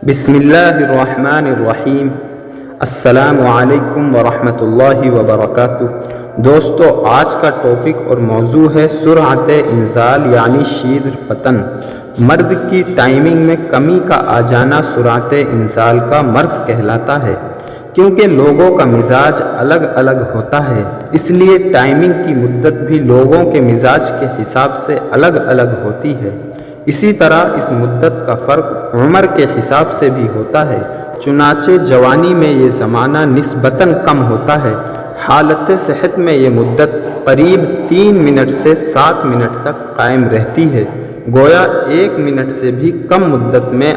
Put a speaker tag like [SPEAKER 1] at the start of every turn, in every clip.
[SPEAKER 1] بسم اللہ الرحمن الرحیم۔ السلام علیکم ورحمۃ اللہ وبرکاتہ۔ دوستو، آج کا ٹاپک اور موضوع ہے سرعت انزال یعنی شیدر پتن۔ مرد کی ٹائمنگ میں کمی کا آ جانا سرعت انزال کا مرض کہلاتا ہے، کیونکہ لوگوں کا مزاج الگ الگ ہوتا ہے، اس لیے ٹائمنگ کی مدت بھی لوگوں کے مزاج کے حساب سے الگ الگ ہوتی ہے۔ اسی طرح اس مدت کا فرق عمر کے حساب سے بھی ہوتا ہے، چنانچہ جوانی میں یہ زمانہ نسبتاً کم ہوتا ہے۔ حالت صحت میں یہ مدت قریب 3 منٹ سے 7 منٹ تک قائم رہتی ہے، گویا 1 منٹ سے بھی کم مدت میں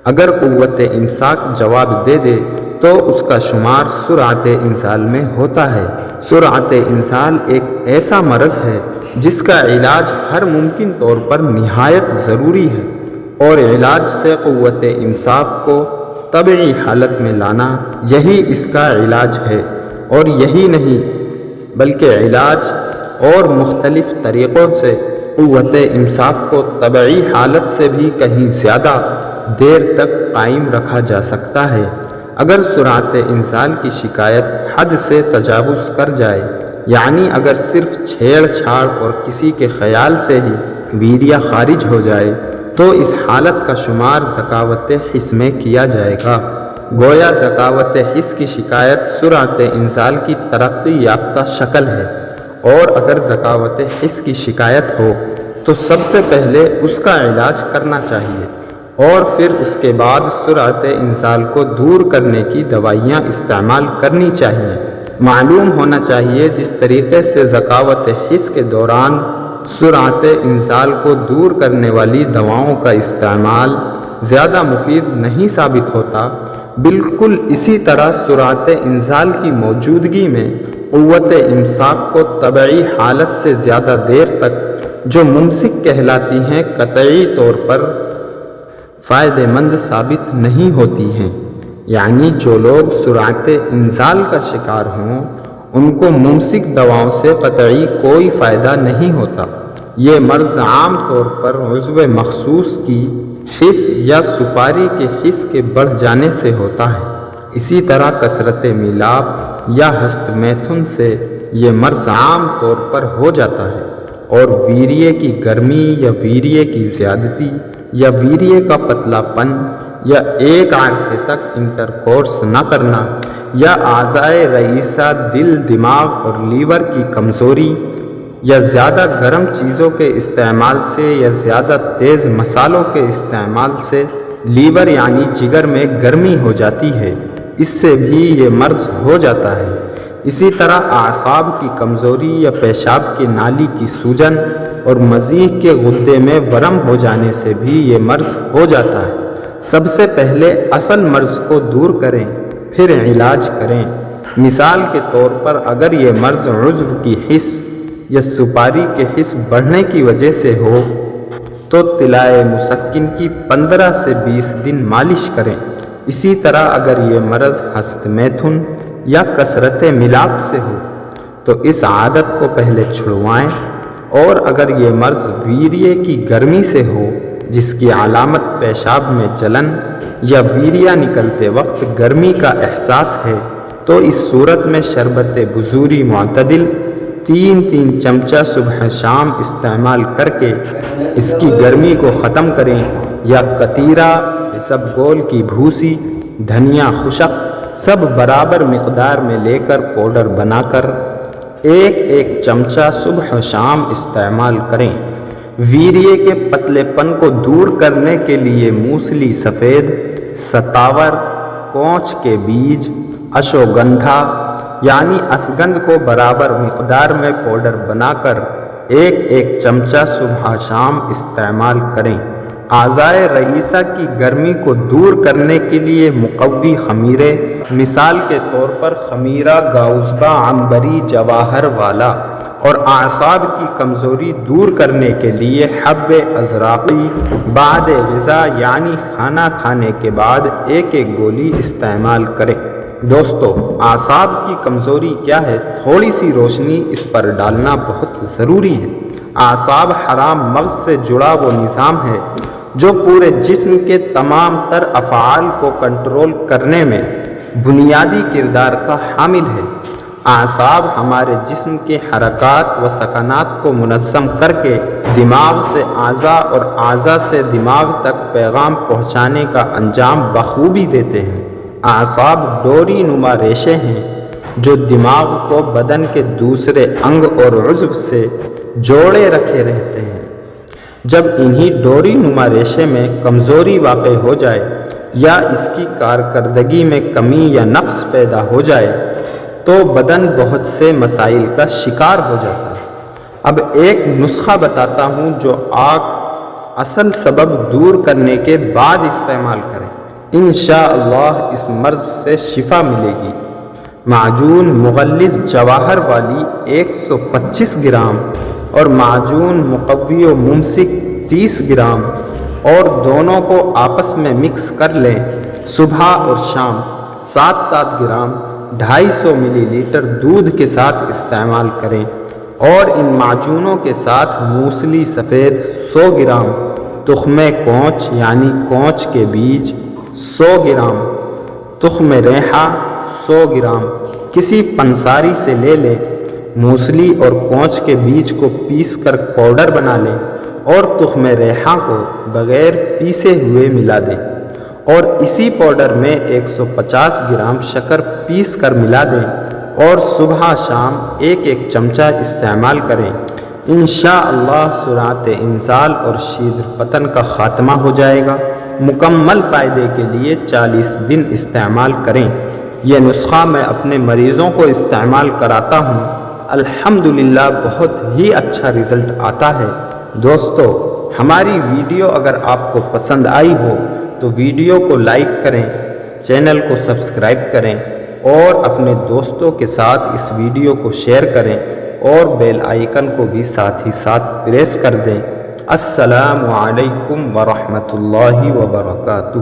[SPEAKER 1] اگر قوت امساک جواب دے دے تو اس کا شمار سرعت انزال میں ہوتا ہے۔ سرعت انزال ایک ایسا مرض ہے جس کا علاج ہر ممکن طور پر نہایت ضروری ہے، اور علاج سے قوت امساک کو طبعی حالت میں لانا یہی اس کا علاج ہے، اور یہی نہیں بلکہ علاج اور مختلف طریقوں سے قوت امساک کو طبعی حالت سے بھی کہیں زیادہ دیر تک قائم رکھا جا سکتا ہے۔ اگر سرعت انزال کی شکایت حد سے تجاوز کر جائے، یعنی اگر صرف چھیڑ چھاڑ اور کسی کے خیال سے ہی ویریہ خارج ہو جائے تو اس حالت کا شمار ذکاوت حس میں کیا جائے گا۔ گویا ذکاوت حس کی شکایت سرعت انزال کی ترقی یافتہ شکل ہے، اور اگر ذکاوت حس کی شکایت ہو تو سب سے پہلے اس کا علاج کرنا چاہیے، اور پھر اس کے بعد سرعت انزال کو دور کرنے کی دوائیاں استعمال کرنی چاہیے۔ معلوم ہونا چاہیے جس طریقے سے ذکاوت حس کے دوران سرعت انزال کو دور کرنے والی دواؤں کا استعمال زیادہ مفید نہیں ثابت ہوتا، بالکل اسی طرح سرعت انزال کی موجودگی میں قوت امساک کو طبعی حالت سے زیادہ دیر تک جو ممسک کہلاتی ہیں قطعی طور پر فائدہ مند ثابت نہیں ہوتی ہیں۔ یعنی جو لوگ سرعت انزال کا شکار ہوں ان کو ممسک دواؤں سے قطعی کوئی فائدہ نہیں ہوتا۔ یہ مرض عام طور پر عضو مخصوص کی حس یا سپاری کے حس کے بڑھ جانے سے ہوتا ہے۔ اسی طرح کثرت میلاب یا ہست میتھن سے یہ مرض عام طور پر ہو جاتا ہے، اور ویریے کی گرمی یا ویریے کی زیادتی یا ویریے کا پتلا پن یا ایک عرصے تک انٹرکورس نہ کرنا یا اعضائے رئیسہ دل، دماغ اور لیور کی کمزوری یا زیادہ گرم چیزوں کے استعمال سے یا زیادہ تیز مصالحوں کے استعمال سے لیور یعنی جگر میں گرمی ہو جاتی ہے، اس سے بھی یہ مرض ہو جاتا ہے۔ اسی طرح اعصاب کی کمزوری یا پیشاب کی نالی کی سوجن اور مضیق کے غدے میں ورم ہو جانے سے بھی یہ مرض ہو جاتا ہے۔ سب سے پہلے اصل مرض کو دور کریں، پھر علاج کریں۔ مثال کے طور پر اگر یہ مرض عضو کی حس یا سپاری کے حس بڑھنے کی وجہ سے ہو تو طلائے مسکن کی 15 سے 20 دن مالش کریں۔ اسی طرح اگر یہ مرض ہست میتھن یا کثرت ملاپ سے ہو تو اس عادت کو پہلے چھڑوائیں، اور اگر یہ مرض ویریے کی گرمی سے ہو جس کی علامت پیشاب میں جلن یا ویریہ نکلتے وقت گرمی کا احساس ہے تو اس صورت میں شربت بزوری معتدل 3 چمچہ صبح شام استعمال کر کے اس کی گرمی کو ختم کریں، یا قطیرہ، اسبگول کی بھوسی، دھنیا خشک سب برابر مقدار میں لے کر پاؤڈر بنا کر 1 چمچہ صبح و شام استعمال کریں۔ ویریے کے پتلے پن کو دور کرنے کے لیے موسلی سفید، ستاور، کونچ کے بیج، اشوگندھا یعنی اسگندھ کو برابر مقدار میں پاؤڈر بنا کر 1 چمچہ صبح شام استعمال کریں۔ اعضائے رئیسہ کی گرمی کو دور کرنے کے لیے مقوی خمیرے، مثال کے طور پر خمیرہ گاؤزبا عنبری جواہر والا، اور اعصاب کی کمزوری دور کرنے کے لیے حب ازراقی بعد غذا یعنی کھانا کھانے کے بعد 1 گولی استعمال کریں۔ دوستو، اعصاب کی کمزوری کیا ہے؟ تھوڑی سی روشنی اس پر ڈالنا بہت ضروری ہے۔ اعصاب حرام مغز سے جڑا وہ نظام ہے جو پورے جسم کے تمام تر افعال کو کنٹرول کرنے میں بنیادی کردار کا حامل ہے۔ اعصاب ہمارے جسم کے حرکات و سکنات کو منظم کر کے دماغ سے اعضاء اور اعضاء سے دماغ تک پیغام پہنچانے کا انجام بخوبی دیتے ہیں۔ اعصاب ڈوری نما ریشے ہیں جو دماغ کو بدن کے دوسرے انگ اور عضو سے جوڑے رکھے رہتے ہیں۔ جب انہی ڈوری نما ریشے میں کمزوری واقع ہو جائے یا اس کی کارکردگی میں کمی یا نقص پیدا ہو جائے تو بدن بہت سے مسائل کا شکار ہو جاتا ہے۔ اب ایک نسخہ بتاتا ہوں جو آپ اصل سبب دور کرنے کے بعد استعمال کریں، انشاءاللہ اس مرض سے شفا ملے گی۔ معجون مغلظ جواہر والی 125 گرام اور معجون مقوی و ممسک 30 گرام اور دونوں کو آپس میں مکس کر لیں۔ صبح اور شام 7-7 گرام 250 ملی لیٹر دودھ کے ساتھ استعمال کریں، اور ان معجونوں کے ساتھ موسلی سفید 100 گرام، تخم کونچ یعنی کونچ کے بیج 100 گرام، تخم ریحہ 100 گرام کسی پنساری سے لے لیں۔ موسلی اور کونچ کے بیج کو پیس کر پاؤڈر بنا لیں اور تخم ریحہ کو بغیر پیسے ہوئے ملا دیں، اور اسی پاؤڈر میں 150 گرام شکر پیس کر ملا دیں اور صبح شام 1-1 چمچہ استعمال کریں۔ انشاءاللہ سرعت انزال اور شیدر پتن کا خاتمہ ہو جائے گا۔ مکمل فائدے کے لیے 40 دن استعمال کریں۔ یہ نسخہ میں اپنے مریضوں کو استعمال کراتا ہوں، الحمدللہ بہت ہی اچھا رزلٹ آتا ہے۔ دوستو، ہماری ویڈیو اگر آپ کو پسند آئی ہو تو ویڈیو کو لائک کریں، چینل کو سبسکرائب کریں اور اپنے دوستوں کے ساتھ اس ویڈیو کو شیئر کریں اور بیل آئیکن کو بھی ساتھ ہی ساتھ پریس کر دیں۔ السلام علیکم ورحمۃ اللہ وبرکاتہ۔